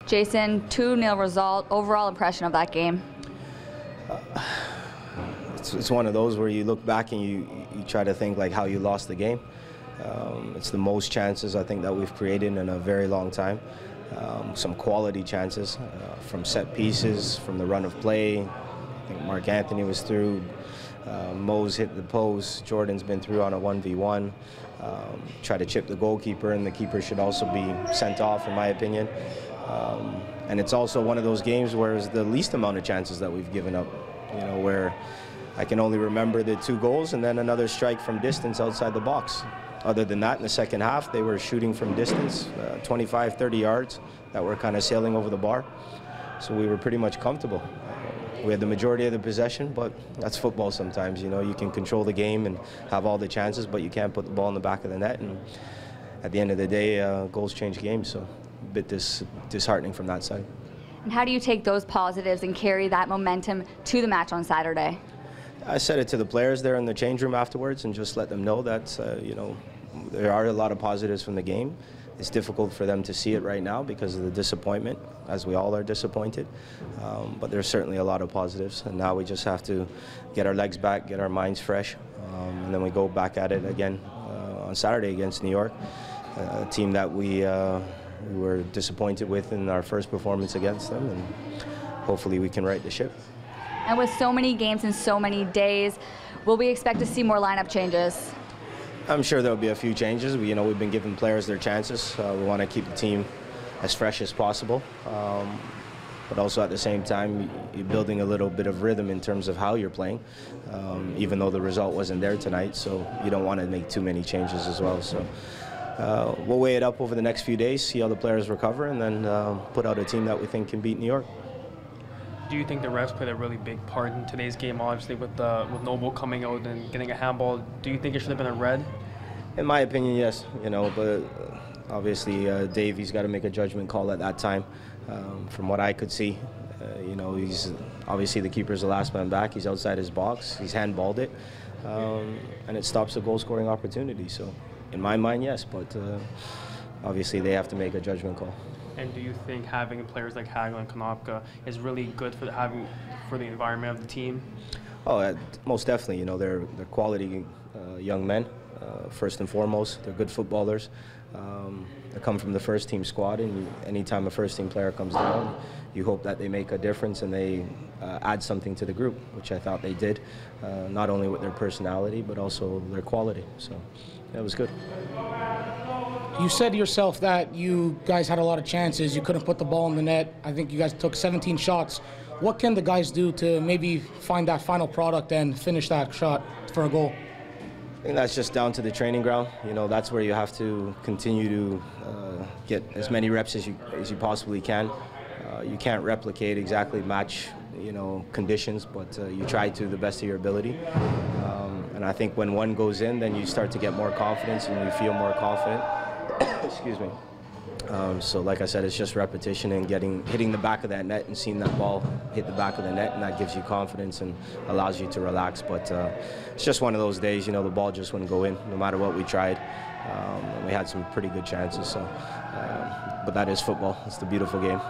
Jason, 2-0 result. Overall impression of that game? It's one of those where you look back and you try to think like how you lost the game. It's the most chances I think that we've created in a very long time. Some quality chances from set pieces, from the run of play. I think Mark Anthony was through. Mo's hit the post. Jordan's been through on a 1v1. Try to chip the goalkeeper, and the keeper should also be sent off, in my opinion. And it's also one of those games where it's the least amount of chances that we've given up. You know, where I can only remember the 2 goals and then another strike from distance outside the box. Other than that, in the second half, they were shooting from distance, 25, 30 yards, that were kind of sailing over the bar. So we were pretty much comfortable. We had the majority of the possession, but that's football sometimes. You know, you can control the game and have all the chances, but you can't put the ball in the back of the net. And at the end of the day, goals change games, so a bit disheartening from that side. And how do you take those positives and carry that momentum to the match on Saturday? I said it to the players there in the change room afterwards and just let them know that, you know, there are a lot of positives from the game. It's difficult for them to see it right now because of the disappointment, as we all are disappointed. But there's certainly a lot of positives, and now we just have to get our legs back, get our minds fresh, and then we go back at it again on Saturday against New York, a team that we were disappointed with in our first performance against them, and hopefully we can right the ship. And with so many games in so many days, will we expect to see more lineup changes? I'm sure there'll be a few changes. We've been giving players their chances. We want to keep the team as fresh as possible. But also at the same time, you're building a little bit of rhythm in terms of how you're playing, even though the result wasn't there tonight. So you don't want to make too many changes as well. So we'll weigh it up over the next few days, see how the players recover, and then put out a team that we think can beat New York. Do you think the refs played a really big part in today's game, obviously, with Noble coming out and getting a handball? Do you think it should have been a red? In my opinion, yes. But obviously Davey's got to make a judgment call at that time. From what I could see, he's obviously the keeper's the last man back. He's outside his box. He's handballed it, and it stops a goal-scoring opportunity. So, in my mind, yes. But obviously, they have to make a judgment call. And do you think having players like Hagel and Konopka is really good for the environment of the team? Oh, most definitely. They're quality young men. First and foremost, they're good footballers. They come from the first team squad, and anytime a first team player comes down, you hope that they make a difference and they add something to the group, which I thought they did, not only with their personality but also their quality. So that was good. You said yourself that you guys had a lot of chances. You couldn't put the ball in the net. I think you guys took 17 shots. What can the guys do to maybe find that final product and finish that shot for a goal? I think that's just down to the training ground. That's where you have to continue to get as many reps as you possibly can. You can't replicate exactly match conditions, but you try to the best of your ability. And I think when one goes in, then you start to get more confidence and you feel more confident. Excuse me. So like I said, it's just repetition and hitting the back of that net and seeing that ball hit the back of the net, and that gives you confidence and allows you to relax. But it's just one of those days, the ball just wouldn't go in no matter what we tried. And we had some pretty good chances. So, but that is football. It's the beautiful game.